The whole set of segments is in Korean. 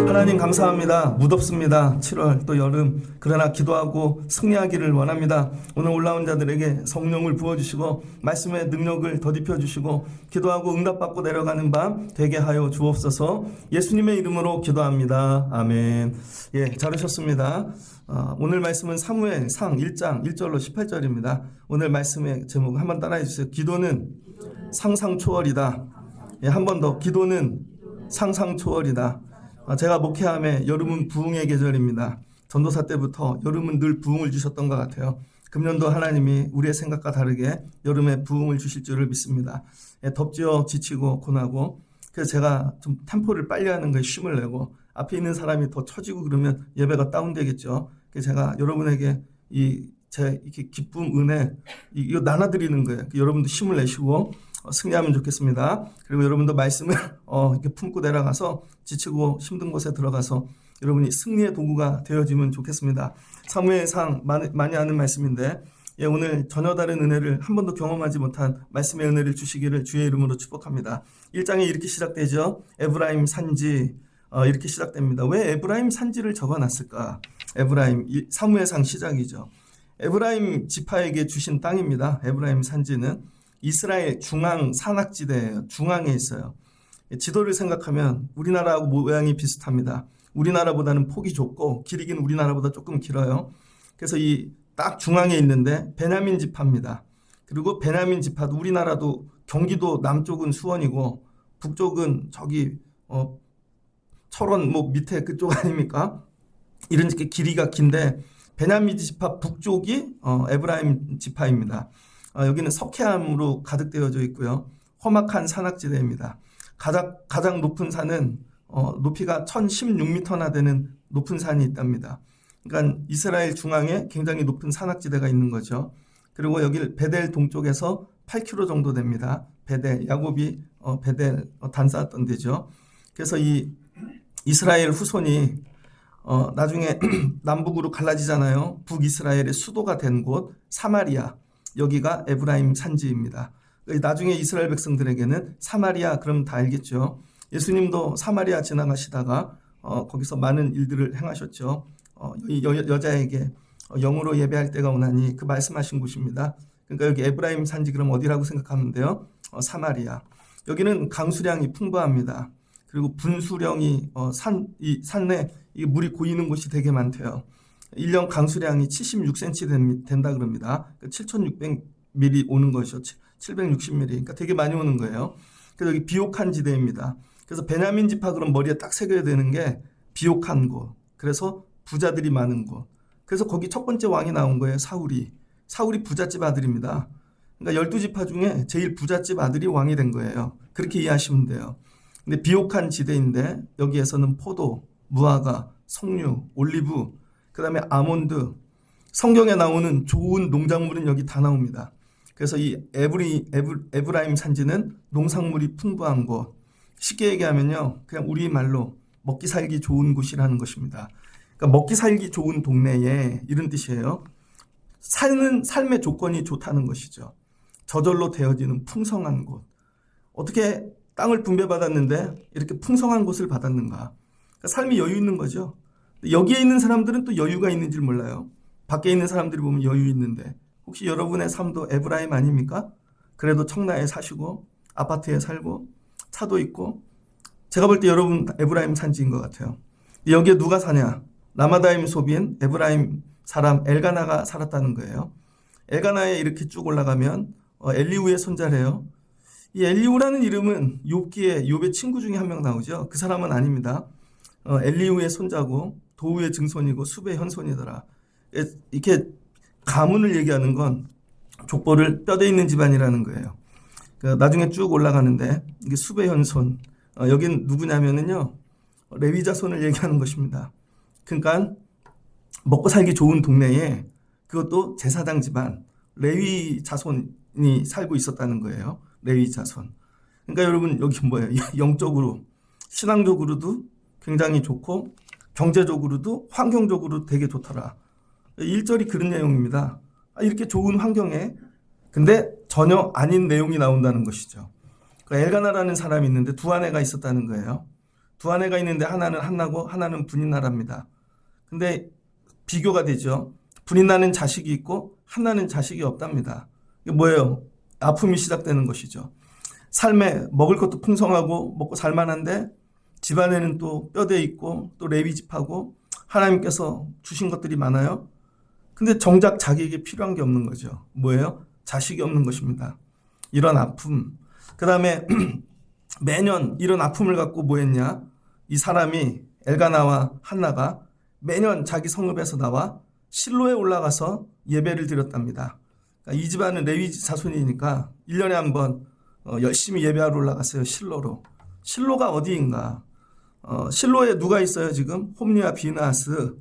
하나님 감사합니다. 무덥습니다. 7월 또 여름. 그러나 기도하고 승리하기를 원합니다. 오늘 올라온 자들에게 성령을 부어주시고 말씀의 능력을 덧입혀 주시고 기도하고 응답받고 내려가는 밤 되게 하여 주옵소서. 예수님의 이름으로 기도합니다. 아멘. 예, 잘하셨습니다. 오늘 말씀은 사무엘상 1장 1절로 18절입니다. 오늘 말씀의 제목 한번 따라해 주세요. 기도는 상상 초월이다. 예, 한 번 더. 기도는 상상 초월이다. 제가 목회함에 여름은 부흥의 계절입니다. 전도사 때부터 여름은 늘 부흥을 주셨던 것 같아요. 금년도 하나님이 우리의 생각과 다르게 여름에 부흥을 주실 줄을 믿습니다. 덥지요, 지치고 고나고. 그래서 제가 좀 템포를 빨리 하는 거에 쉼을 내고 앞에 있는 사람이 더 처지고 그러면 예배가 다운되겠죠. 그래서 제가 여러분에게 제 이렇게 기쁨, 은혜 이거 나눠드리는 거예요. 여러분도 힘을 내시고 승리하면 좋겠습니다. 그리고 여러분도 말씀을 이렇게 품고 내려가서 지치고 힘든 곳에 들어가서 여러분이 승리의 도구가 되어지면 좋겠습니다. 사무엘상 많이 아는 말씀인데 오늘 전혀 다른 은혜를 한 번도 경험하지 못한 말씀의 은혜를 주시기를 주의 이름으로 축복합니다. 1장에 이렇게 시작되죠. 에브라임 산지 이렇게 시작됩니다. 왜 에브라임 산지를 적어놨을까? 에브라임 사무엘상 시작이죠. 에브라임 지파에게 주신 땅입니다. 에브라임 산지는 이스라엘 중앙 산악지대예요. 중앙에 있어요. 지도를 생각하면 우리나라하고 모양이 비슷합니다. 우리나라보다는 폭이 좁고 길이긴 우리나라보다 조금 길어요. 그래서 이 딱 중앙에 있는데 베냐민 지파입니다. 그리고 베냐민 지파도 우리나라도 경기도 남쪽은 수원이고 북쪽은 저기 철원 밑에 그쪽 아닙니까? 이런 길이가 긴데 베냐민 지파 북쪽이 에브라임 지파입니다. 여기는 석회암으로 가득 되어져 있고요. 험악한 산악지대입니다. 가장 높은 산은 높이가 1016m나 되는 높은 산이 있답니다. 그러니까 이스라엘 중앙에 굉장히 높은 산악지대가 있는 거죠. 그리고 여기 베델 동쪽에서 8km 정도 됩니다. 베델, 야곱이 베델 단 쌓았던 데죠. 그래서 이 이스라엘 후손이 나중에 남북으로 갈라지잖아요. 북이스라엘의 수도가 된 곳 사마리아, 여기가 에브라임 산지입니다. 나중에 이스라엘 백성들에게는 사마리아 그럼 다 알겠죠. 예수님도 사마리아 지나가시다가 거기서 많은 일들을 행하셨죠. 여자에게 영으로 예배할 때가 오나니 그 말씀하신 곳입니다. 그러니까 여기 에브라임 산지 그럼 어디라고 생각하면 돼요? 사마리아. 여기는 강수량이 풍부합니다. 그리고 분수령이 산에 물이 고이는 곳이 되게 많대요. 1년 강수량이 76cm 된다 그럽니다. 7,600mm 오는 것이죠. 760mm. 그러니까 되게 많이 오는 거예요. 그래서 여기 비옥한 지대입니다. 그래서 베냐민 지파 그럼 머리에 딱 새겨야 되는 게 비옥한 곳. 그래서 부자들이 많은 곳. 그래서 거기 첫 번째 왕이 나온 거예요. 사울이 부잣집 아들입니다. 그러니까 12지파 중에 제일 부잣집 아들이 왕이 된 거예요. 그렇게 이해하시면 돼요. 근데 비옥한 지대인데 여기에서는 포도, 무화과, 석류, 올리브, 그 다음에 아몬드, 성경에 나오는 좋은 농작물은 여기 다 나옵니다. 그래서 이 에브라임 산지는 농산물이 풍부한 곳. 쉽게 얘기하면요. 그냥 우리말로 먹기 살기 좋은 곳이라는 것입니다. 그러니까 먹기 살기 좋은 동네에 이런 뜻이에요. 사는 삶의 조건이 좋다는 것이죠. 저절로 되어지는 풍성한 곳. 어떻게 땅을 분배받았는데 이렇게 풍성한 곳을 받았는가? 그러니까 삶이 여유 있는 거죠. 여기에 있는 사람들은 또 여유가 있는 줄 몰라요. 밖에 있는 사람들이 보면 여유 있는데 혹시 여러분의 삶도 에브라임 아닙니까? 그래도 청라에 사시고 아파트에 살고 차도 있고 제가 볼 때 여러분 에브라임 산지인 것 같아요. 여기에 누가 사냐? 라마다임 소비엔 에브라임 사람 엘가나가 살았다는 거예요. 엘가나에 이렇게 쭉 올라가면 엘리우의 손자래요. 이 엘리우라는 이름은 욥의 친구 중에 한 명 나오죠. 그 사람은 아닙니다. 엘리우의 손자고 도우의 증손이고 숲의 현손이더라. 이렇게 가문을 얘기하는 건 족보를 뼈대 있는 집안이라는 거예요. 나중에 쭉 올라가는데 이게 숲의 현손. 여긴 누구냐면은요. 레위 자손을 얘기하는 것입니다. 그러니까 먹고 살기 좋은 동네에 그것도 제사장 집안 레위 자손이 살고 있었다는 거예요. 레위 자손. 그러니까 여러분 여기 뭐예요? 영적으로 신앙적으로도 굉장히 좋고 경제적으로도 환경적으로도 되게 좋더라. 1절이 그런 내용입니다. 이렇게 좋은 환경에 근데 전혀 아닌 내용이 나온다는 것이죠. 엘가나라는 사람이 있는데 두 아내가 있었다는 거예요. 두 아내가 있는데 하나는 한나고 하나는 분인나랍니다. 근데 비교가 되죠. 분인나는 자식이 있고 한나는 자식이 없답니다. 이게 뭐예요? 아픔이 시작되는 것이죠. 삶에 먹을 것도 풍성하고 먹고 살만한데 집안에는 또 뼈대 있고 또 레위 집하고 하나님께서 주신 것들이 많아요. 근데 정작 자기에게 필요한 게 없는 거죠. 뭐예요? 자식이 없는 것입니다. 이런 아픔. 그 다음에 매년 이런 아픔을 갖고 뭐 했냐? 이 사람이 엘가나와 한나가 매년 자기 성읍에서 나와 실로에 올라가서 예배를 드렸답니다. 그러니까 이 집안은 레위 자손이니까 1년에 한 번 열심히 예배하러 올라갔어요. 실로로. 실로가 어디인가? 실로에 누가 있어요 지금? 홈리와 비나하스,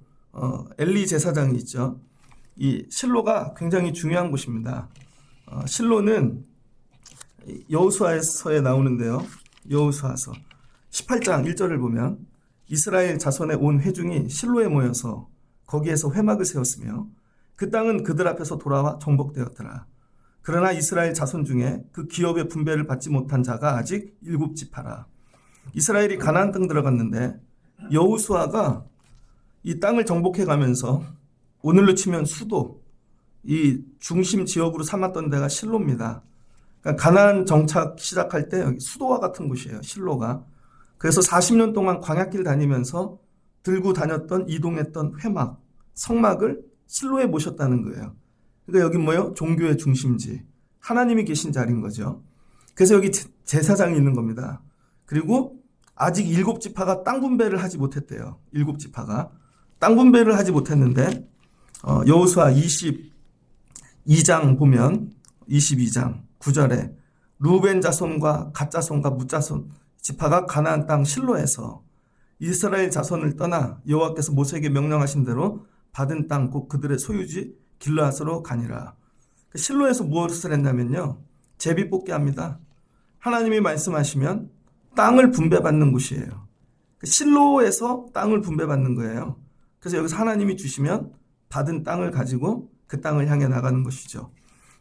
엘리 제사장이 있죠. 이 실로가 굉장히 중요한 곳입니다. 실로는 여호수아서에 나오는데요. 여호수아서 18장 1절을 보면 이스라엘 자손의 온 회중이 실로에 모여서 거기에서 회막을 세웠으며 그 땅은 그들 앞에서 돌아와 정복되었더라. 그러나 이스라엘 자손 중에 그 기업의 분배를 받지 못한 자가 아직 7지파라. 이스라엘이 가나안 땅 들어갔는데 여호수아가 이 땅을 정복해 가면서 오늘로 치면 수도, 이 중심 지역으로 삼았던 데가 실로입니다. 그러니까 가나안 정착 시작할 때 여기 수도와 같은 곳이에요. 실로가. 그래서 40년 동안 광야길 다니면서 들고 다녔던 이동했던 회막, 성막을 실로에 모셨다는 거예요. 그러니까 여기 뭐예요? 종교의 중심지. 하나님이 계신 자리인 거죠. 그래서 여기 제사장이 있는 겁니다. 그리고 아직 7지파가 땅 분배를 하지 못했대요. 7지파가. 땅 분배를 하지 못했는데 여호수아 22장 보면 22장 9절에 루벤 자손과 갓 자손과 뭇 자손 지파가 가나안 땅 실로에서 이스라엘 자손을 떠나 여호와께서 모세에게 명령하신 대로 받은 땅 곧 그들의 소유지 길르앗으로 가니라. 실로에서 무엇을 했냐면요. 제비 뽑게 합니다. 하나님이 말씀하시면 땅을 분배받는 곳이에요. 실로에서 땅을 분배받는 거예요. 그래서 여기서 하나님이 주시면 받은 땅을 가지고 그 땅을 향해 나가는 것이죠.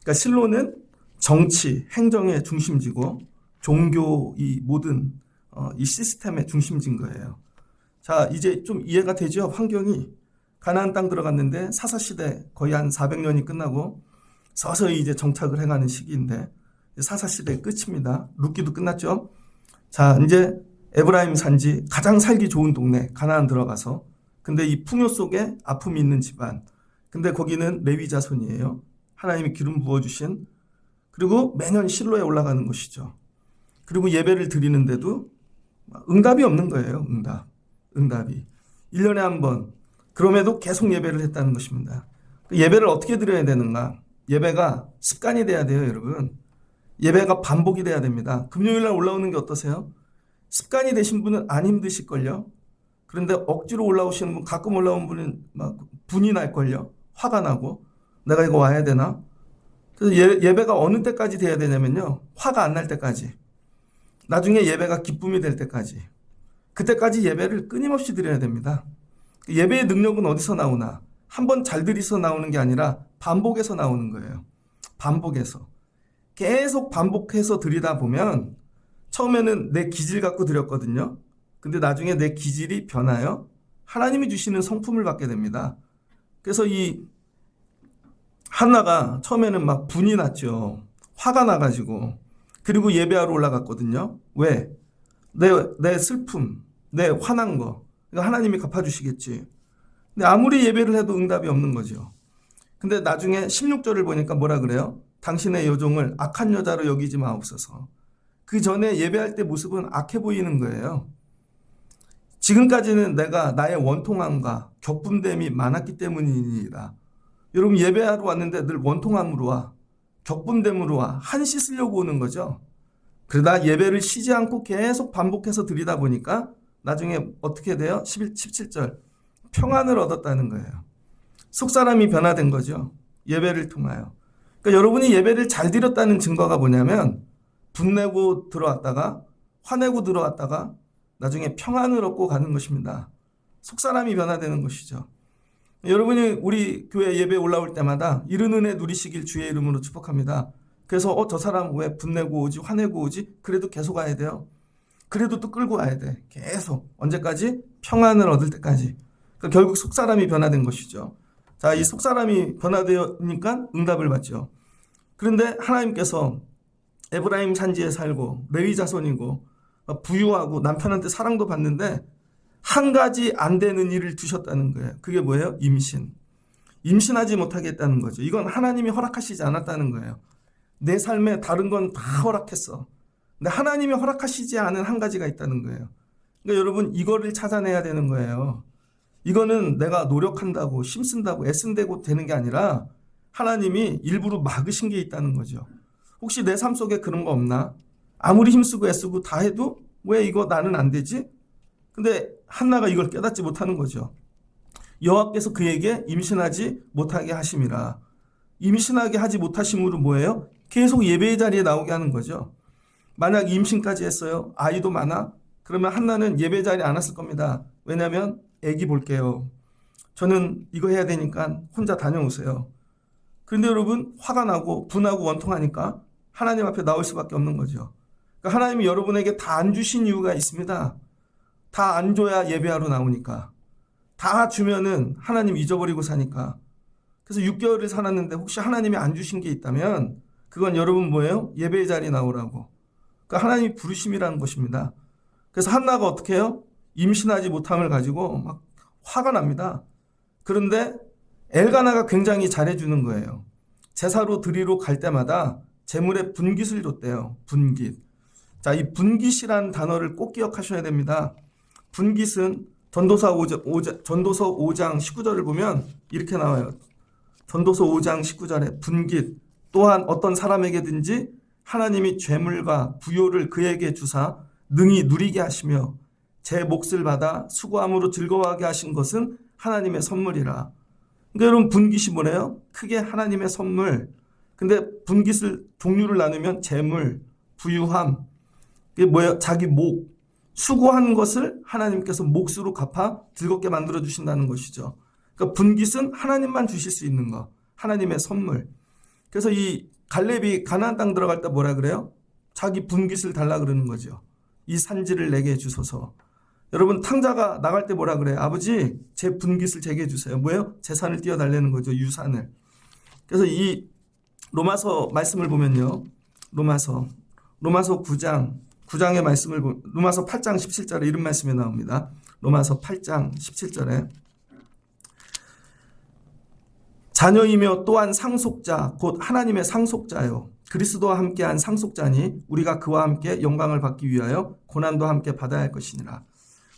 그러니까 실로는 정치, 행정의 중심지고 종교 이 모든 이 시스템의 중심지인 거예요. 자, 이제 좀 이해가 되죠? 환경이 가나안 땅 들어갔는데 사사시대 거의 한 400년이 끝나고 서서히 이제 정착을 해가는 시기인데 사사시대의 끝입니다. 룻기도 끝났죠? 자, 이제 에브라임 산지 가장 살기 좋은 동네 가나안 들어가서 근데 이 풍요 속에 아픔이 있는 집안 근데 거기는 레위 자손이에요. 하나님이 기름 부어주신 그리고 매년 실로에 올라가는 것이죠. 그리고 예배를 드리는데도 응답이 없는 거예요. 응답이 1년에 한 번 그럼에도 계속 예배를 했다는 것입니다. 예배를 어떻게 드려야 되는가? 예배가 습관이 돼야 돼요, 여러분. 예배가 반복이 돼야 됩니다. 금요일날 올라오는 게 어떠세요? 습관이 되신 분은 안 힘드실걸요? 그런데 억지로 올라오시는 분, 가끔 올라온 분은 막 분이 날걸요? 화가 나고 내가 이거 와야 되나? 그래서 예배가 어느 때까지 돼야 되냐면요. 화가 안 날 때까지. 나중에 예배가 기쁨이 될 때까지. 그때까지 예배를 끊임없이 드려야 됩니다. 예배의 능력은 어디서 나오나? 한번 잘 들이서 나오는 게 아니라 반복해서 나오는 거예요. 반복해서. 계속 반복해서 드리다 보면 처음에는 내 기질 갖고 드렸거든요. 근데 나중에 내 기질이 변하여 하나님이 주시는 성품을 받게 됩니다. 그래서 이 한나가 처음에는 막 분이 났죠. 화가 나가지고. 그리고 예배하러 올라갔거든요. 왜? 내 슬픔, 내 화난 거. 이거 하나님이 갚아주시겠지. 근데 아무리 예배를 해도 응답이 없는 거죠. 근데 나중에 16절을 보니까 뭐라 그래요? 당신의 여종을 악한 여자로 여기지 마옵소서. 그 전에 예배할 때 모습은 악해 보이는 거예요. 지금까지는 내가 나의 원통함과 격분됨이 많았기 때문이니이다. 여러분 예배하러 왔는데 늘 원통함으로 와. 격분됨으로 와. 한 씻으려고 오는 거죠. 그러다 예배를 쉬지 않고 계속 반복해서 드리다 보니까 나중에 어떻게 돼요? 17절. 평안을 얻었다는 거예요. 속사람이 변화된 거죠. 예배를 통하여. 그러니까 여러분이 예배를 잘 드렸다는 증거가 뭐냐면 분내고 들어왔다가 화내고 들어왔다가 나중에 평안을 얻고 가는 것입니다. 속사람이 변화되는 것이죠. 여러분이 우리 교회 예배 올라올 때마다 이른 은혜 누리시길 주의 이름으로 축복합니다. 그래서 저 사람 왜 분내고 오지, 화내고 오지? 그래도 계속 와야 돼요. 그래도 또 끌고 와야 돼. 계속. 언제까지? 평안을 얻을 때까지. 그러니까 결국 속사람이 변화된 것이죠. 자, 이 속사람이 변화되니까 응답을 받죠. 그런데 하나님께서 에브라임 산지에 살고 레위 자손이고 부유하고 남편한테 사랑도 받는데 한 가지 안 되는 일을 두셨다는 거예요. 그게 뭐예요? 임신. 임신하지 못하게 했다는 거죠. 이건 하나님이 허락하시지 않았다는 거예요. 내 삶에 다른 건 다 허락했어. 근데 하나님이 허락하시지 않은 한 가지가 있다는 거예요. 그러니까 여러분 이거를 찾아내야 되는 거예요. 이거는 내가 노력한다고 힘쓴다고 애쓴다고 되는 게 아니라 하나님이 일부러 막으신 게 있다는 거죠. 혹시 내 삶 속에 그런 거 없나? 아무리 힘쓰고 애쓰고 다 해도 왜 이거 나는 안 되지? 근데 한나가 이걸 깨닫지 못하는 거죠. 여호와께서 그에게 임신하지 못하게 하심이라. 임신하게 하지 못하심으로 뭐예요? 계속 예배의 자리에 나오게 하는 거죠. 만약 임신까지 했어요. 아이도 많아. 그러면 한나는 예배 자리에 안 왔을 겁니다. 왜냐하면 애기 볼게요. 저는 이거 해야 되니까 혼자 다녀오세요. 그런데 여러분 화가 나고 분하고 원통하니까 하나님 앞에 나올 수밖에 없는 거죠. 그러니까 하나님이 여러분에게 다 안 주신 이유가 있습니다. 다 안 줘야 예배하러 나오니까. 다 주면은 하나님 잊어버리고 사니까. 그래서 6개월을 살았는데 혹시 하나님이 안 주신 게 있다면 그건 여러분 뭐예요? 예배의 자리에 나오라고. 그러니까 하나님이 부르심이라는 것입니다. 그래서 한나가 어떻게 해요? 임신하지 못함을 가지고 막 화가 납니다. 그런데 엘가나가 굉장히 잘해주는 거예요. 제사로 드리러 갈 때마다 제물에 분깃을 줬대요. 분깃. 자, 이 분깃이라는 단어를 꼭 기억하셔야 됩니다. 분깃은 전도서 5장 19절을 보면 이렇게 나와요. 전도서 5장 19절에 분깃 또한 어떤 사람에게든지 하나님이 죄물과 부요를 그에게 주사 능히 누리게 하시며 제 몫을 받아 수고함으로 즐거워하게 하신 것은 하나님의 선물이라. 그러니까 여러분 분깃이 뭐래요? 크게 하나님의 선물. 근데 분깃을 종류를 나누면 재물, 부유함, 이게 뭐예요? 자기 목, 수고한 것을 하나님께서 몫으로 갚아 즐겁게 만들어 주신다는 것이죠. 그러니까 분깃은 하나님만 주실 수 있는 거, 하나님의 선물. 그래서 이 갈렙이 가나안 땅 들어갈 때 뭐라 그래요? 자기 분깃을 달라 그러는 거죠. 이 산지를 내게 주소서. 여러분 탕자가 나갈 때 뭐라 그래요? 아버지 제 분깃을 제게 해주세요. 뭐예요? 재산을 띄워달라는 거죠. 유산을. 그래서 이 로마서 말씀을 보면요. 로마서 9장의 말씀을 로마서 8장 17절에 이런 말씀이 나옵니다. 로마서 8장 17절에 자녀이며 또한 상속자 곧 하나님의 상속자요 그리스도와 함께한 상속자니 우리가 그와 함께 영광을 받기 위하여 고난도 함께 받아야 할 것이니라.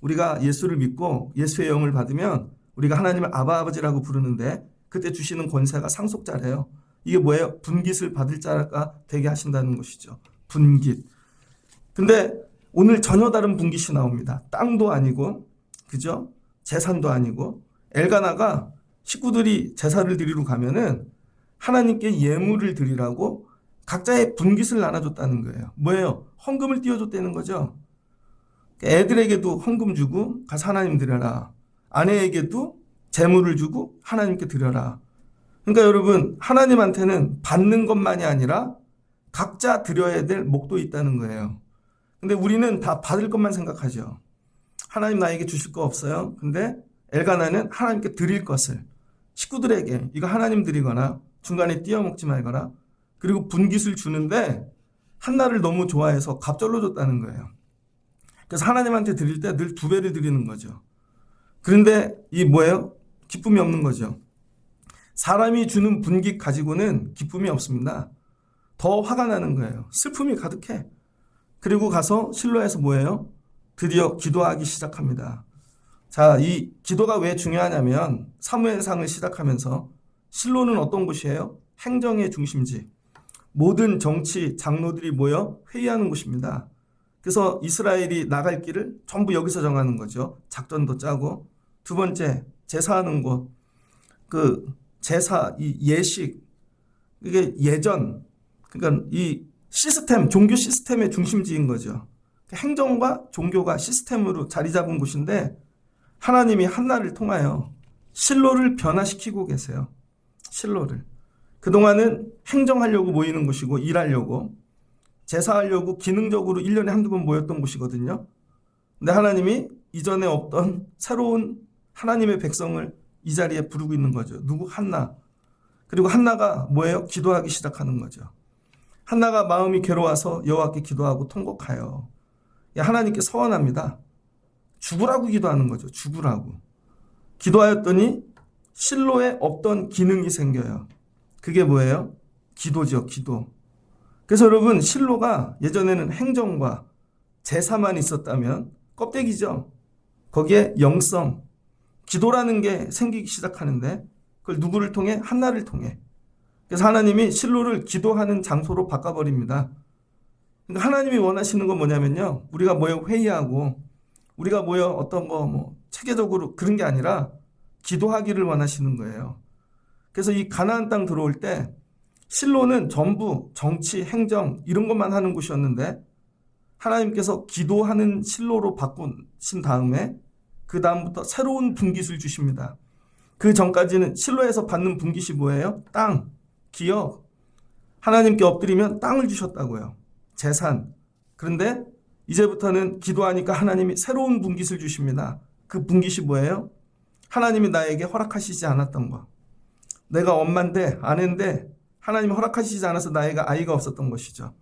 우리가 예수를 믿고 예수의 영을 받으면 우리가 하나님을 아바 아버지라고 부르는데 그때 주시는 권세가 상속자래요. 이게 뭐예요? 분깃을 받을 자가 되게 하신다는 것이죠. 분깃. 근데 오늘 전혀 다른 분깃이 나옵니다. 땅도 아니고, 그죠? 재산도 아니고, 엘가나가 식구들이 제사를 드리러 가면은 하나님께 예물을 드리라고 각자의 분깃을 나눠줬다는 거예요. 뭐예요? 헌금을 띄워줬다는 거죠. 애들에게도 헌금 주고 가서 하나님 드려라. 아내에게도 재물을 주고 하나님께 드려라. 그러니까 여러분 하나님한테는 받는 것만이 아니라 각자 드려야 될 목도 있다는 거예요. 근데 우리는 다 받을 것만 생각하죠. 하나님 나에게 주실 거 없어요. 근데 엘가나는 하나님께 드릴 것을 식구들에게 이거 하나님 드리거나 중간에 띄어먹지 말거나 그리고 분깃을 주는데 한나를 너무 좋아해서 갑절로 줬다는 거예요. 그래서 하나님한테 드릴 때 늘 2배를 드리는 거죠. 그런데 이 뭐예요? 기쁨이 없는 거죠. 사람이 주는 분깃 가지고는 기쁨이 없습니다. 더 화가 나는 거예요. 슬픔이 가득해. 그리고 가서 실로에서 뭐예요? 드디어 기도하기 시작합니다. 자, 이 기도가 왜 중요하냐면 사무엘상을 시작하면서 실로는 어떤 곳이에요? 행정의 중심지. 모든 정치 장로들이 모여 회의하는 곳입니다. 그래서 이스라엘이 나갈 길을 전부 여기서 정하는 거죠. 작전도 짜고. 2번째, 제사하는 곳. 그 제사, 이 예식, 이게 예전, 그러니까 이 시스템, 종교 시스템의 중심지인 거죠. 행정과 종교가 시스템으로 자리 잡은 곳인데 하나님이 한나를 통하여 실로를 변화시키고 계세요. 실로를. 그동안은 행정하려고 모이는 곳이고 일하려고 제사하려고 기능적으로 1년에 한두 번 모였던 곳이거든요. 근데 하나님이 이전에 없던 새로운 하나님의 백성을 이 자리에 부르고 있는 거죠. 누구? 한나. 그리고 한나가 뭐예요? 기도하기 시작하는 거죠. 한나가 마음이 괴로워서 여호와께 기도하고 통곡하여 하나님께 서원합니다. 죽으라고 기도하는 거죠. 죽으라고. 기도하였더니 실로에 없던 기능이 생겨요. 그게 뭐예요? 기도죠. 기도. 그래서 여러분 실로가 예전에는 행정과 제사만 있었다면 껍데기죠. 거기에 영성, 기도라는 게 생기기 시작하는데 그걸 누구를 통해? 한나를 통해. 그래서 하나님이 실로를 기도하는 장소로 바꿔버립니다. 그러니까 하나님이 원하시는 건 뭐냐면요. 우리가 모여 회의하고 우리가 모여 어떤 거 체계적으로 그런 게 아니라 기도하기를 원하시는 거예요. 그래서 이 가나안 땅 들어올 때 실로는 전부 정치, 행정 이런 것만 하는 곳이었는데 하나님께서 기도하는 실로로 바꾸신 다음에 그 다음부터 새로운 분깃을 주십니다. 그 전까지는 실로에서 받는 분깃이 뭐예요? 땅, 기업. 하나님께 엎드리면 땅을 주셨다고요. 재산. 그런데 이제부터는 기도하니까 하나님이 새로운 분깃을 주십니다. 그 분깃이 뭐예요? 하나님이 나에게 허락하시지 않았던 거. 내가 엄마인데 아내인데 하나님이 허락하시지 않아서 나이가 아이가 없었던 것이죠.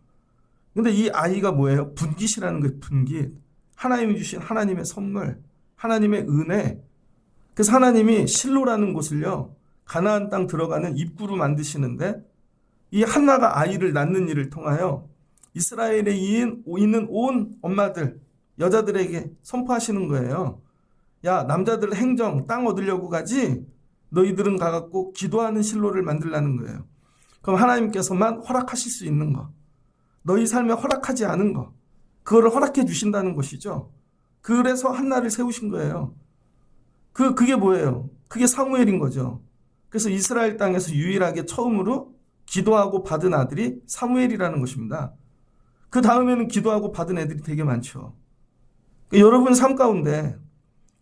근데 이 아이가 뭐예요? 분깃이라는 거예요. 분깃. 하나님이 주신 하나님의 선물, 하나님의 은혜. 그래서 하나님이 실로라는 곳을요, 가나안 땅 들어가는 입구로 만드시는데 이 한나가 아이를 낳는 일을 통하여 이스라엘에 있는 온 엄마들, 여자들에게 선포하시는 거예요. 야, 남자들 행정, 땅 얻으려고 가지? 너희들은 가갖고 기도하는 실로를 만들라는 거예요. 그럼 하나님께서만 허락하실 수 있는 거, 너희 삶에 허락하지 않은 거, 그거를 허락해 주신다는 것이죠. 그래서 한나를 세우신 거예요. 그게 뭐예요? 그게 사무엘인 거죠. 그래서 이스라엘 땅에서 유일하게 처음으로 기도하고 받은 아들이 사무엘이라는 것입니다. 그 다음에는 기도하고 받은 애들이 되게 많죠. 그러니까 여러분 삶 가운데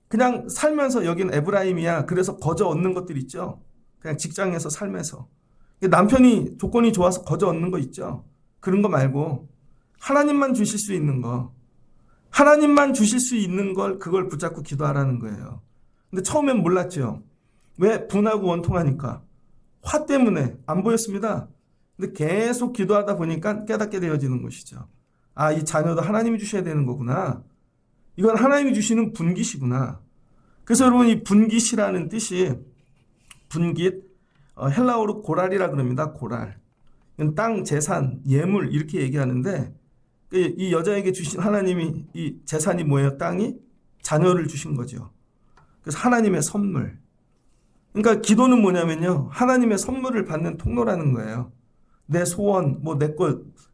그냥 살면서 여긴 에브라임이야. 그래서 거저 얻는 것들 있죠. 그냥 직장에서 삶에서. 남편이 조건이 좋아서 거저 얻는 거 있죠. 그런 거 말고 하나님만 주실 수 있는 거. 하나님만 주실 수 있는 걸 그걸 붙잡고 기도하라는 거예요. 근데 처음엔 몰랐죠. 왜? 분하고 원통하니까. 화 때문에 안 보였습니다. 근데 계속 기도하다 보니까 깨닫게 되어지는 것이죠. 아, 이 자녀도 하나님이 주셔야 되는 거구나. 이건 하나님이 주시는 분깃이구나. 그래서 여러분 이 분깃이라는 뜻이 분깃, 헬라어로 고랄이라 그럽니다. 고랄. 땅, 재산, 예물 이렇게 얘기하는데 이 여자에게 주신 하나님이 이 재산이 뭐예요? 땅이 자녀를 주신 거죠. 그래서 하나님의 선물. 그러니까 기도는 뭐냐면요. 하나님의 선물을 받는 통로라는 거예요. 내 소원,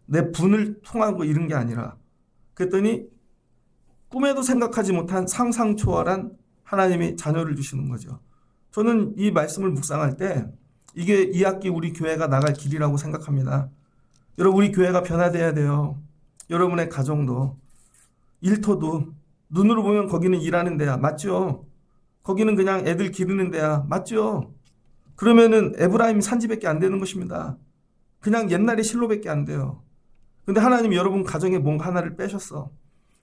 내 분을 통하고 이런 게 아니라. 그랬더니 꿈에도 생각하지 못한 상상 초월한 하나님이 자녀를 주시는 거죠. 저는 이 말씀을 묵상할 때 이게 이 학기 우리 교회가 나갈 길이라고 생각합니다. 여러분 우리 교회가 변화돼야 돼요. 여러분의 가정도 일터도 눈으로 보면 거기는 일하는 데야. 맞죠? 거기는 그냥 애들 기르는 데야. 맞죠? 그러면은 에브라임 산지밖에 안 되는 것입니다. 그냥 옛날의 실로밖에 안 돼요. 근데 하나님 여러분 가정에 뭔가 하나를 빼셨어.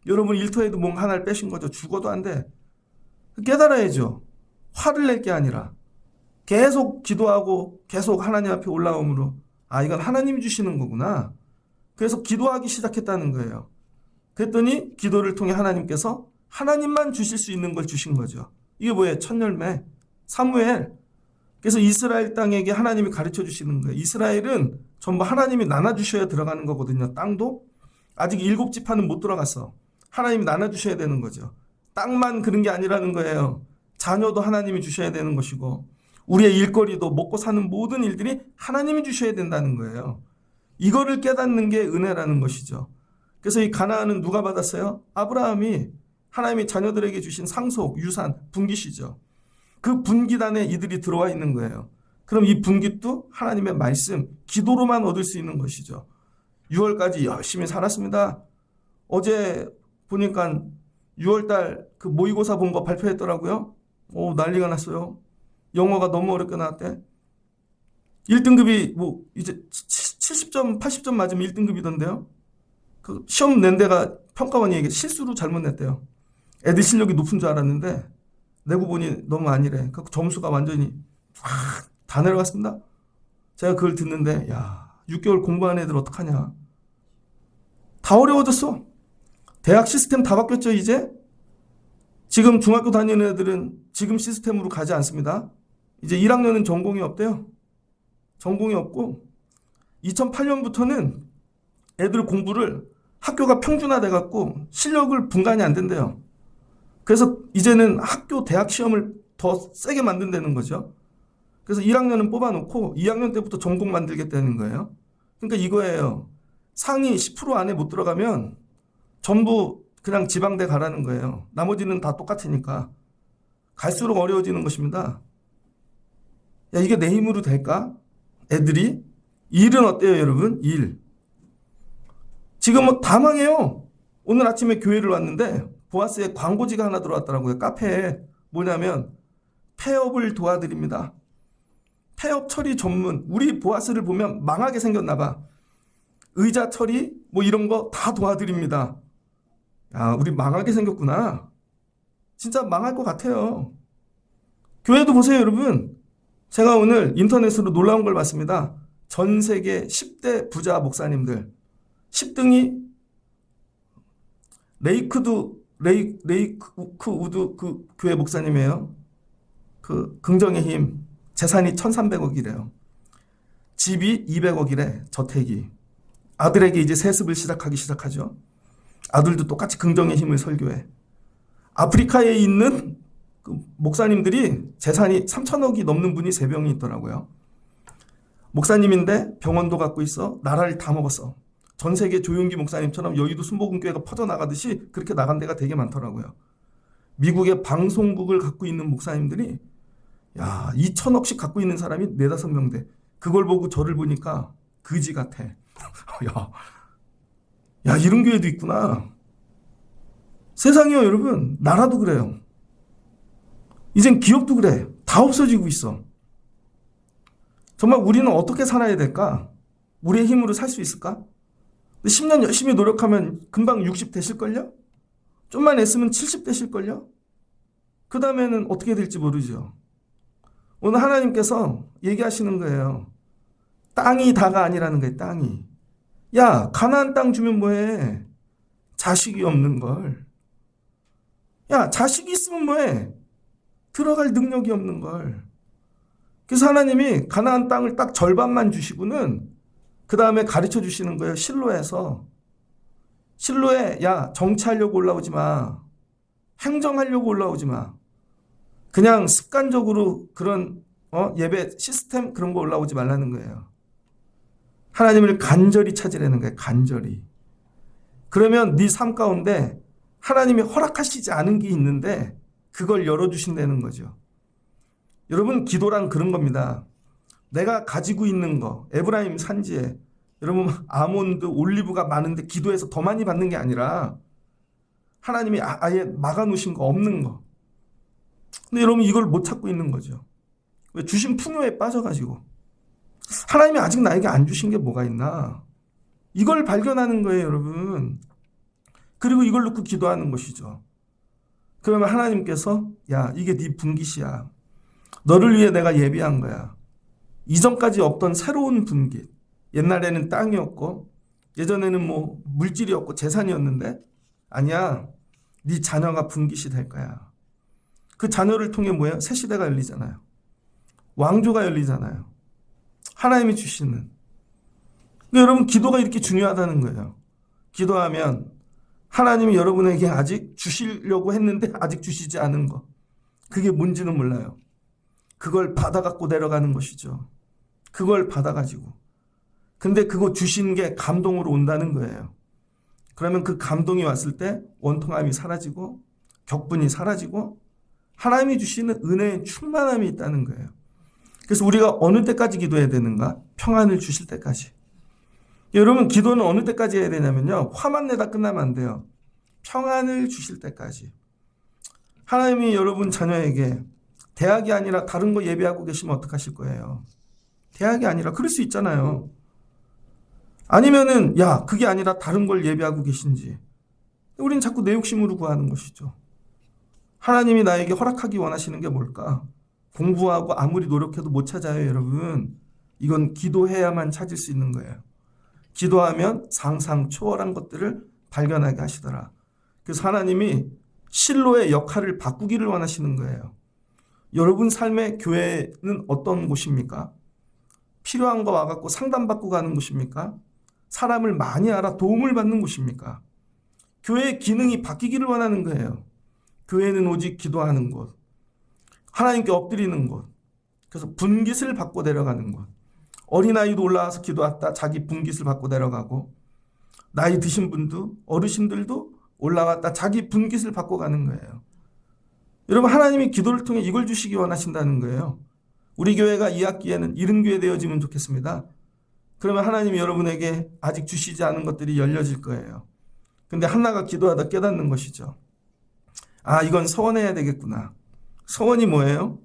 여러분 일터에도 뭔가 하나를 빼신 거죠. 죽어도 안 돼. 깨달아야죠. 화를 낼 게 아니라 계속 기도하고 계속 하나님 앞에 올라옴으로 아, 이건 하나님이 주시는 거구나. 그래서 기도하기 시작했다는 거예요. 그랬더니 기도를 통해 하나님께서 하나님만 주실 수 있는 걸 주신 거죠. 이게 뭐예요? 첫 열매. 사무엘. 그래서 이스라엘 땅에게 하나님이 가르쳐 주시는 거예요. 이스라엘은 전부 하나님이 나눠주셔야 들어가는 거거든요. 땅도. 아직 7지파는 못 들어갔어. 하나님이 나눠주셔야 되는 거죠. 땅만 그런 게 아니라는 거예요. 자녀도 하나님이 주셔야 되는 것이고 우리의 일거리도 먹고 사는 모든 일들이 하나님이 주셔야 된다는 거예요. 이거를 깨닫는 게 은혜라는 것이죠. 그래서 이 가나안은 누가 받았어요? 아브라함이 하나님이 자녀들에게 주신 상속, 유산, 분깃이죠. 그 분깃 안에 이들이 들어와 있는 거예요. 그럼 이 분깃도 하나님의 말씀, 기도로만 얻을 수 있는 것이죠. 6월까지 열심히 살았습니다. 어제 보니까 6월달 그 모의고사 본 거 발표했더라고요. 오, 난리가 났어요. 영어가 너무 어렵게 나왔대. 1등급이 뭐 이제 70점, 80점 맞으면 1등급이던데요. 그 시험 낸 데가 평가원이 얘기 실수로 잘못 냈대요. 애들 실력이 높은 줄 알았는데 내고 보니 너무 아니래. 그 점수가 완전히 다 내려갔습니다. 제가 그걸 듣는데 야, 6개월 공부한 애들 어떡하냐. 다 어려워졌어. 대학 시스템 다 바뀌었죠, 이제? 지금 중학교 다니는 애들은 지금 시스템으로 가지 않습니다. 이제 1학년은 전공이 없대요. 전공이 없고 2008년부터는 애들 공부를 학교가 평준화돼 갖고 실력을 분간이 안 된대요. 그래서 이제는 학교 대학 시험을 더 세게 만든다는 거죠. 그래서 1학년은 뽑아놓고 2학년 때부터 전공 만들겠다는 거예요. 그러니까 이거예요. 상위 10% 안에 못 들어가면 전부 그냥 지방대 가라는 거예요. 나머지는 다 똑같으니까. 갈수록 어려워지는 것입니다. 야, 이게 내 힘으로 될까? 애들이? 일은 어때요, 여러분? 일. 지금 뭐 다 망해요. 오늘 아침에 교회를 왔는데 보아스에 광고지가 하나 들어왔더라고요. 카페에. 뭐냐면 폐업을 도와드립니다. 폐업 처리 전문. 우리 보아스를 보면 망하게 생겼나 봐. 의자 처리 뭐 이런 거 다 도와드립니다. 야, 우리 망하게 생겼구나. 진짜 망할 것 같아요. 교회도 보세요, 여러분. 제가 오늘 인터넷으로 놀라운 걸 봤습니다. 전 세계 10대 부자 목사님들. 10등이 레이크우드 그 교회 목사님이에요. 그 긍정의 힘. 재산이 1,300억이래요. 집이 200억이래, 저택이. 아들에게 이제 세습을 시작하죠. 아들도 똑같이 긍정의 힘을 설교해. 아프리카에 있는 그 목사님들이 재산이 3,000억이 넘는 분이 3명이 있더라고요. 목사님인데 병원도 갖고 있어. 나라를 다 먹었어. 전 세계 조용기 목사님처럼 여의도 순복음교회가 퍼져나가듯이 그렇게 나간 데가 되게 많더라고요. 미국의 방송국을 갖고 있는 목사님들이 야, 2,000억씩 갖고 있는 사람이 4-5명 돼. 그걸 보고 저를 보니까 그지 같아. 야, 이런 교회도 있구나. 세상이요, 여러분. 나라도 그래요. 이젠 기업도 그래. 다 없어지고 있어. 정말 우리는 어떻게 살아야 될까? 우리의 힘으로 살 수 있을까? 10년 열심히 노력하면 금방 60 되실걸요? 좀만 애쓰면 70 되실걸요? 그 다음에는 어떻게 될지 모르죠. 오늘 하나님께서 얘기하시는 거예요. 땅이 다가 아니라는 거예요. 땅이. 야, 가나안 땅 주면 뭐해? 자식이 없는 걸. 야, 자식이 있으면 뭐해? 들어갈 능력이 없는 걸. 그래서 하나님이 가나안 땅을 딱 절반만 주시고는 그 다음에 가르쳐 주시는 거예요. 실로에서. 실로에 야, 정치하려고 올라오지 마. 행정하려고 올라오지 마. 그냥 습관적으로 그런 예배 시스템 그런 거 올라오지 말라는 거예요. 하나님을 간절히 찾으라는 거예요. 간절히. 그러면 네 삶 가운데 하나님이 허락하시지 않은 게 있는데 그걸 열어주신다는 거죠. 여러분, 기도란 그런 겁니다. 내가 가지고 있는 거, 에브라임 산지에 여러분 아몬드, 올리브가 많은데 기도해서 더 많이 받는 게 아니라 하나님이 아예 막아놓으신 거, 없는 거. 근데 여러분 이걸 못 찾고 있는 거죠. 왜? 주신 풍요에 빠져가지고. 하나님이 아직 나에게 안 주신 게 뭐가 있나? 이걸 발견하는 거예요, 여러분. 그리고 이걸 놓고 기도하는 것이죠. 그러면 하나님께서 야, 이게 네 분깃이야. 너를 위해 내가 예비한 거야. 이전까지 없던 새로운 분깃. 옛날에는 땅이었고 예전에는 뭐 물질이었고 재산이었는데 아니야. 네 자녀가 분깃이 될 거야. 그 자녀를 통해 뭐예요? 새 시대가 열리잖아요. 왕조가 열리잖아요. 하나님이 주시는. 그러니까 여러분 기도가 이렇게 중요하다는 거예요. 기도하면 하나님이 여러분에게 아직 주시려고 했는데 아직 주시지 않은 거. 그게 뭔지는 몰라요. 그걸 받아갖고 내려가는 것이죠. 그걸 받아가지고. 근데 그거 주신 게 감동으로 온다는 거예요. 그러면 그 감동이 왔을 때 원통함이 사라지고 격분이 사라지고 하나님이 주시는 은혜의 충만함이 있다는 거예요. 그래서 우리가 어느 때까지 기도해야 되는가? 평안을 주실 때까지. 여러분 기도는 어느 때까지 해야 되냐면요. 화만 내다 끝나면 안 돼요. 평안을 주실 때까지. 하나님이 여러분 자녀에게 대학이 아니라 다른 거 예배하고 계시면 어떡하실 거예요? 대학이 아니라 그럴 수 있잖아요. 아니면은 야 그게 아니라 다른 걸 예배하고 계신지. 우린 자꾸 내 욕심으로 구하는 것이죠. 하나님이 나에게 허락하기 원하시는 게 뭘까? 공부하고 아무리 노력해도 못 찾아요, 여러분. 이건 기도해야만 찾을 수 있는 거예요. 기도하면 상상 초월한 것들을 발견하게 하시더라. 그래서 하나님이 실로의 역할을 바꾸기를 원하시는 거예요. 여러분 삶의 교회는 어떤 곳입니까? 필요한 거 와갖고 상담받고 가는 곳입니까? 사람을 많이 알아 도움을 받는 곳입니까? 교회의 기능이 바뀌기를 원하는 거예요. 교회는 오직 기도하는 곳, 하나님께 엎드리는 곳, 그래서 분깃을 받고 내려가는 곳. 어린아이도 올라와서 기도했다 자기 분깃을 받고 내려가고, 나이 드신 분도 어르신들도 올라왔다 자기 분깃을 받고 가는 거예요. 여러분, 하나님이 기도를 통해 이걸 주시기 원하신다는 거예요. 우리 교회가 이 학기에는 이른 교회 되어지면 좋겠습니다. 그러면 하나님이 여러분에게 아직 주시지 않은 것들이 열려질 거예요. 근데 한나가 기도하다 깨닫는 것이죠. 아, 이건 서원해야 되겠구나. 서원이 뭐예요?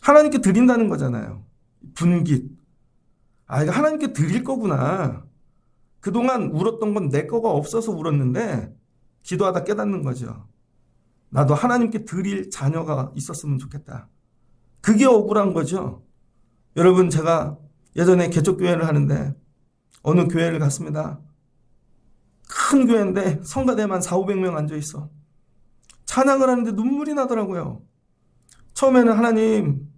하나님께 드린다는 거잖아요. 분깃. 아, 이거 하나님께 드릴 거구나. 그동안 울었던 건 내 거가 없어서 울었는데 기도하다 깨닫는 거죠. 나도 하나님께 드릴 자녀가 있었으면 좋겠다. 그게 억울한 거죠. 여러분, 제가 예전에 개척교회를 하는데 어느 교회를 갔습니다. 큰 교회인데 성가대만 400~500명 앉아있어. 찬양을 하는데 눈물이 나더라고요. 처음에는 하나님,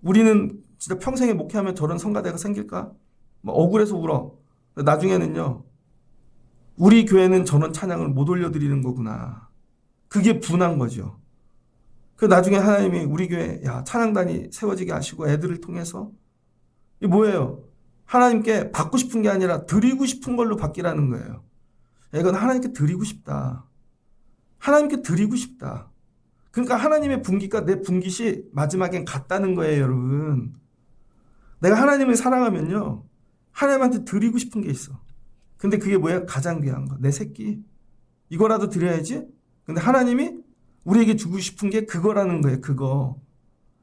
우리는 진짜 평생에 목회하면 저런 성가대가 생길까? 막 억울해서 울어. 나중에는요, 우리 교회는 저런 찬양을 못 올려드리는 거구나. 그게 분한 거죠. 그 나중에 하나님이 우리 교회 찬양단이 세워지게 하시고 애들을 통해서 이게 뭐예요? 하나님께 받고 싶은 게 아니라 드리고 싶은 걸로 바뀌라는 거예요. 이건 하나님께 드리고 싶다. 하나님께 드리고 싶다. 그러니까 하나님의 분깃과 내 분깃이 마지막엔 같다는 거예요, 여러분. 내가 하나님을 사랑하면요, 하나님한테 드리고 싶은 게 있어. 근데 그게 뭐야? 가장 귀한 거. 내 새끼. 이거라도 드려야지. 근데 하나님이 우리에게 주고 싶은 게 그거라는 거예요, 그거.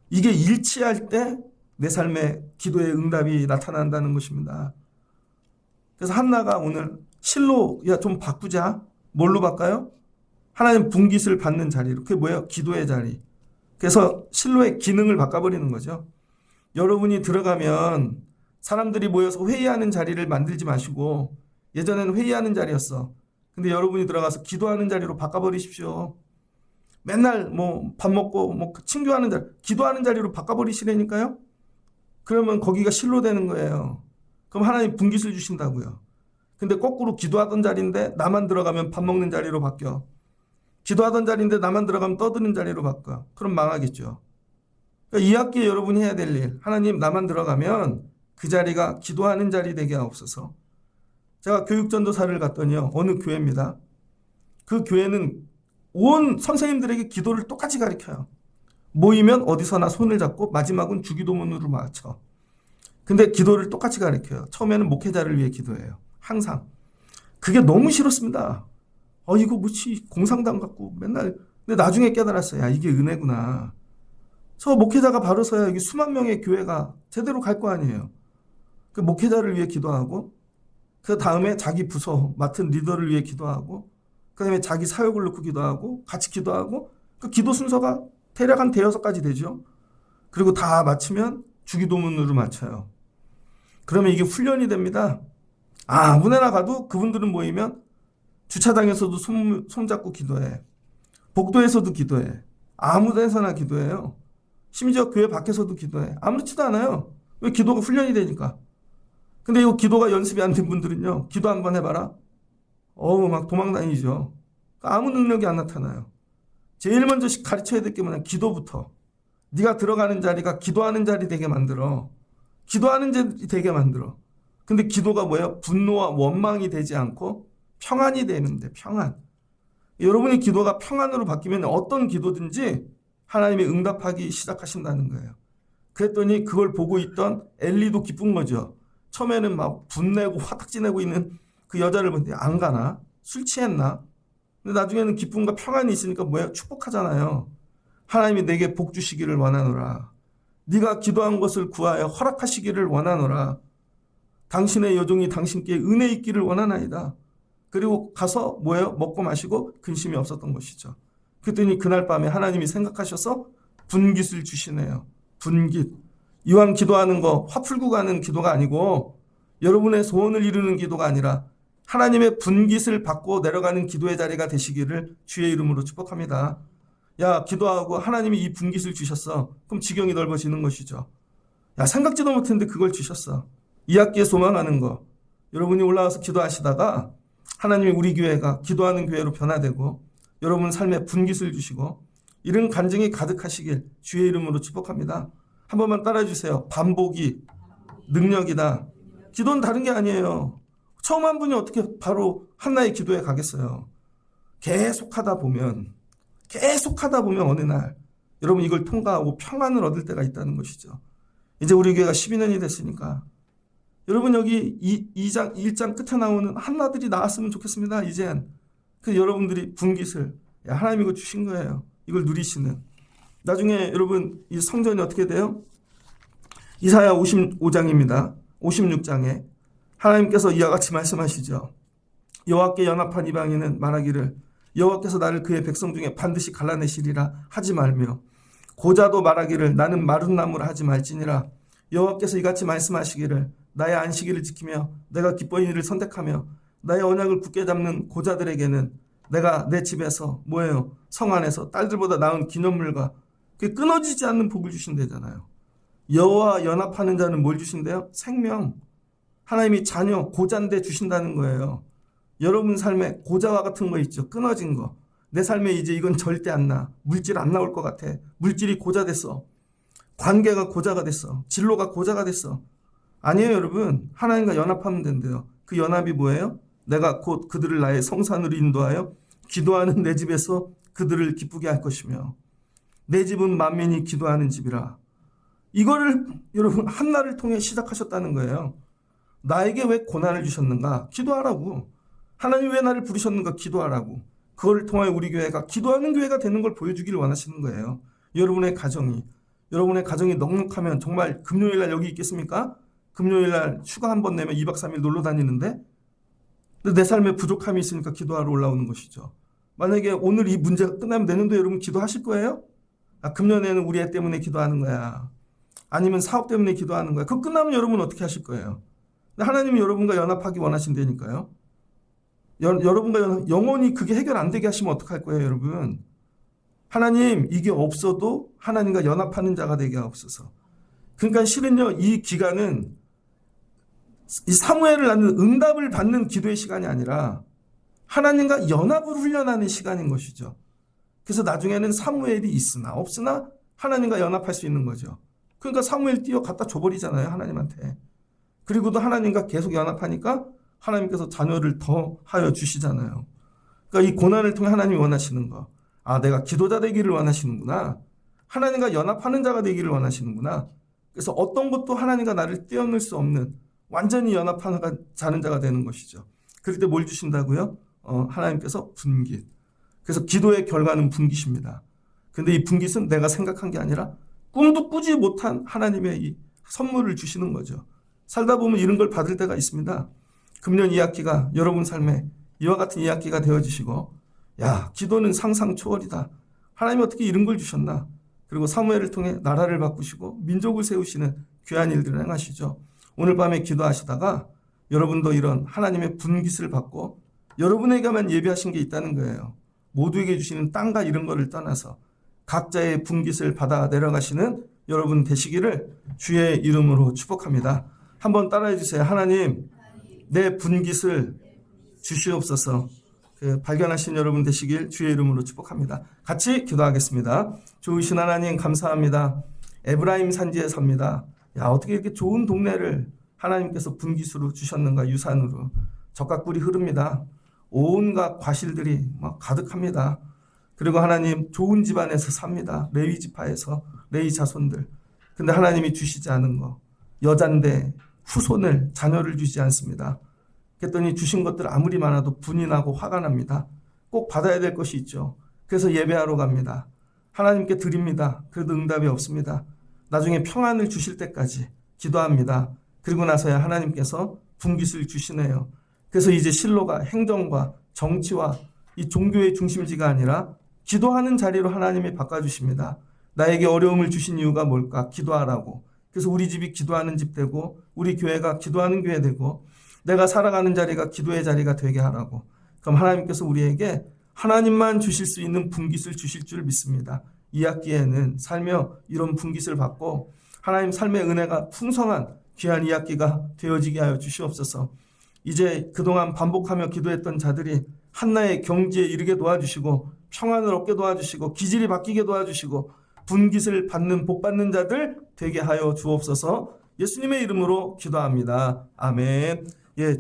이게 일치할 때 내 삶의 기도의 응답이 나타난다는 것입니다. 그래서 한나가 오늘 실로, 좀 바꾸자. 뭘로 바꿔요? 하나님 분깃을 받는 자리로. 그게 뭐예요? 기도의 자리. 그래서 실로의 기능을 바꿔버리는 거죠. 여러분이 들어가면 사람들이 모여서 회의하는 자리를 만들지 마시고, 예전에는 회의하는 자리였어. 근데 여러분이 들어가서 기도하는 자리로 바꿔버리십시오. 맨날 밥 먹고 친교하는 자리, 기도하는 자리로 바꿔버리시라니까요. 그러면 거기가 실로 되는 거예요. 그럼 하나님 분깃을 주신다고요. 근데 거꾸로 기도하던 자리인데 나만 들어가면 밥 먹는 자리로 바뀌어. 기도하던 자리인데 나만 들어가면 떠드는 자리로 바꿔. 그럼 망하겠죠. 그러니까 이 학기에 여러분이 해야 될 일, 하나님 나만 들어가면 그 자리가 기도하는 자리 되게 하옵소서. 제가 교육전도사를 갔더니요, 어느 교회입니다. 그 교회는 온 선생님들에게 기도를 똑같이 가르쳐요. 모이면 어디서나 손을 잡고 마지막은 주기도문으로 맞춰. 근데 기도를 똑같이 가르쳐요. 처음에는 목회자를 위해 기도해요. 항상. 그게 너무 싫었습니다. 이거 뭐지? 공상당 갖고 맨날. 근데 나중에 깨달았어요. 야, 이게 은혜구나. 저 목회자가 바로 서야 여기 수만 명의 교회가 제대로 갈 거 아니에요. 그 목회자를 위해 기도하고, 그 다음에 자기 부서 맡은 리더를 위해 기도하고, 그 다음에 자기 사역을 놓고 기도하고, 같이 기도하고, 그 기도 순서가 대략 한 5-6가지 되죠. 그리고 다 마치면 주기도문으로 마쳐요. 그러면 이게 훈련이 됩니다. 아무 데나 가도 그분들은 모이면 주차장에서도 손잡고 기도해. 복도에서도 기도해. 아무 데서나 기도해요. 심지어 교회 밖에서도 기도해. 아무렇지도 않아요. 왜? 기도가 훈련이 되니까. 근데 이 기도가 연습이 안 된 분들은요, 기도 한번 해봐라. 막 도망 다니죠. 아무 능력이 안 나타나요. 제일 먼저 가르쳐야 될 게 뭐냐? 기도부터. 네가 들어가는 자리가 기도하는 자리 되게 만들어. 기도하는 자리 되게 만들어. 근데 기도가 뭐예요? 분노와 원망이 되지 않고 평안이 되는데, 평안. 여러분의 기도가 평안으로 바뀌면 어떤 기도든지 하나님이 응답하기 시작하신다는 거예요. 그랬더니 그걸 보고 있던 엘리도 기쁜 거죠. 처음에는 막 분내고 화딱지 내고 있는 그 여자를 보는데 안 가나? 술 취했나? 근데 나중에는 기쁨과 평안이 있으니까 뭐예요? 축복하잖아요. 하나님이 내게 복 주시기를 원하노라. 네가 기도한 것을 구하여 허락하시기를 원하노라. 당신의 여종이 당신께 은혜 있기를 원하나이다. 그리고 가서 뭐예요? 먹고 마시고 근심이 없었던 것이죠. 그랬더니 그날 밤에 하나님이 생각하셔서 분깃을 주시네요. 분깃. 이왕 기도하는 거 화 풀고 가는 기도가 아니고 여러분의 소원을 이루는 기도가 아니라 하나님의 분깃을 받고 내려가는 기도의 자리가 되시기를 주의 이름으로 축복합니다. 야, 기도하고 하나님이 이 분깃을 주셨어. 그럼 지경이 넓어지는 것이죠. 야, 생각지도 못했는데 그걸 주셨어. 이 학기에 소망하는 거. 여러분이 올라와서 기도하시다가 하나님이 우리 교회가 기도하는 교회로 변화되고 여러분 삶에 분깃을 주시고 이런 간증이 가득하시길 주의 이름으로 축복합니다. 한 번만 따라해주세요. 반복이 능력이다. 기도는 다른 게 아니에요. 처음 한 분이 어떻게 바로 한나의 기도에 가겠어요. 계속하다 보면 어느 날 여러분 이걸 통과하고 평안을 얻을 때가 있다는 것이죠. 이제 우리 교회가 12년이 됐으니까 여러분 여기 1장 끝에 나오는 한나들이 나왔으면 좋겠습니다. 이젠. 그래서 여러분들이 분깃을 하나님이 이거 주신 거예요. 이걸 누리시는. 나중에 여러분 이 성전이 어떻게 돼요? 이사야 55장입니다. 56장에 하나님께서 이와 같이 말씀하시죠. 여호와께 연합한 이방인은 말하기를 여호와께서 나를 그의 백성 중에 반드시 갈라내시리라 하지 말며 고자도 말하기를 나는 마른 나무라 하지 말지니라. 여호와께서 이같이 말씀하시기를 나의 안식일을 지키며 내가 기뻐하는 일을 선택하며 나의 언약을 굳게 잡는 고자들에게는 내가 내 집에서 뭐예요? 성 안에서 딸들보다 나은 기념물과 그게 끊어지지 않는 복을 주신다잖아요. 여호와 연합하는 자는 뭘 주신대요? 생명. 하나님이 자녀 고자인데 주신다는 거예요. 여러분 삶에 고자와 같은 거 있죠. 끊어진 거. 내 삶에 이제 이건 절대 안 나. 물질 안 나올 것 같아. 물질이 고자 됐어. 관계가 고자가 됐어. 진로가 고자가 됐어. 아니에요, 여러분. 하나님과 연합하면 된대요. 그 연합이 뭐예요? 내가 곧 그들을 나의 성산으로 인도하여 기도하는 내 집에서 그들을 기쁘게 할 것이며 내 집은 만민이 기도하는 집이라. 이거를 여러분 한나를 통해 시작하셨다는 거예요. 나에게 왜 고난을 주셨는가? 기도하라고. 하나님 왜 나를 부르셨는가? 기도하라고. 그걸 통해 우리 교회가 기도하는 교회가 되는 걸 보여주기를 원하시는 거예요. 여러분의 가정이 넉넉하면 정말 금요일 날 여기 있겠습니까? 금요일 날 휴가 한 번 내면 2박 3일 놀러 다니는데 내 삶에 부족함이 있으니까 기도하러 올라오는 것이죠. 만약에 오늘 이 문제가 끝나면 내년도 여러분 기도하실 거예요? 금년에는 우리 애 때문에 기도하는 거야. 아니면 사업 때문에 기도하는 거야. 그거 끝나면 여러분 어떻게 하실 거예요? 하나님이 여러분과 연합하기 원하신다니까요. 여러분과 영원히 그게 해결 안 되게 하시면 어떡할 거예요, 여러분? 하나님, 이게 없어도 하나님과 연합하는 자가 되게 하옵소서. 그러니까 실은요, 이 기간은 이 사무엘을 낳는 응답을 받는 기도의 시간이 아니라 하나님과 연합을 훈련하는 시간인 것이죠. 그래서 나중에는 사무엘이 있으나 없으나 하나님과 연합할 수 있는 거죠. 그러니까 사무엘 띄어 갖다 줘버리잖아요, 하나님한테. 그리고도 하나님과 계속 연합하니까 하나님께서 자녀를 더 하여 주시잖아요. 그러니까 이 고난을 통해 하나님이 원하시는 거. 내가 기도자 되기를 원하시는구나. 하나님과 연합하는 자가 되기를 원하시는구나. 그래서 어떤 것도 하나님과 나를 떼어낼 수 없는 완전히 연합하는 자는 자가 되는 것이죠. 그럴 때 뭘 주신다고요? 하나님께서 분깃. 그래서 기도의 결과는 분깃입니다. 근데 이 분깃은 내가 생각한 게 아니라 꿈도 꾸지 못한 하나님의 이 선물을 주시는 거죠. 살다 보면 이런 걸 받을 때가 있습니다. 금년 2학기가 여러분 삶에 이와 같은 2학기가 되어주시고 기도는 상상 초월이다. 하나님이 어떻게 이런 걸 주셨나. 그리고 사무엘을 통해 나라를 바꾸시고 민족을 세우시는 귀한 일들을 행하시죠. 오늘 밤에 기도하시다가 여러분도 이런 하나님의 분깃을 받고 여러분에게만 예비하신 게 있다는 거예요. 모두에게 주시는 땅과 이런 거를 떠나서 각자의 분깃을 받아 내려가시는 여러분 되시기를 주의 이름으로 축복합니다. 한번 따라해 주세요. 하나님, 내 분깃을 주시옵소서. 발견하신 여러분 되시길 주의 이름으로 축복합니다. 같이 기도하겠습니다. 좋으신 하나님 감사합니다. 에브라임 산지에 삽니다. 어떻게 이렇게 좋은 동네를 하나님께서 분깃으로 주셨는가. 유산으로 젖과 꿀이 흐릅니다. 온갖 과실들이 막 가득합니다. 그리고 하나님 좋은 집안에서 삽니다. 레위 지파에서 레위 자손들. 근데 하나님이 주시지 않은 거, 여잔데 후손을 자녀를 주지 않습니다. 그랬더니 주신 것들 아무리 많아도 분이 나고 화가 납니다. 꼭 받아야 될 것이 있죠. 그래서 예배하러 갑니다. 하나님께 드립니다. 그래도 응답이 없습니다. 나중에 평안을 주실 때까지 기도합니다. 그리고 나서야 하나님께서 분깃을 주시네요. 그래서 이제 실로가 행정과 정치와 이 종교의 중심지가 아니라 기도하는 자리로 하나님이 바꿔주십니다. 나에게 어려움을 주신 이유가 뭘까? 기도하라고. 그래서 우리 집이 기도하는 집 되고 우리 교회가 기도하는 교회 되고 내가 살아가는 자리가 기도의 자리가 되게 하라고. 그럼 하나님께서 우리에게 하나님만 주실 수 있는 분깃을 주실 줄 믿습니다. 이 학기에는 살며 이런 분깃을 받고 하나님 삶의 은혜가 풍성한 귀한 이 학기가 되어지게 하여 주시옵소서. 이제 그동안 반복하며 기도했던 자들이 한나의 경지에 이르게 도와주시고 평안을 얻게 도와주시고 기질이 바뀌게 도와주시고 분깃을 받는 복 받는 자들 되게 하여 주옵소서. 예수님의 이름으로 기도합니다. 아멘. 예,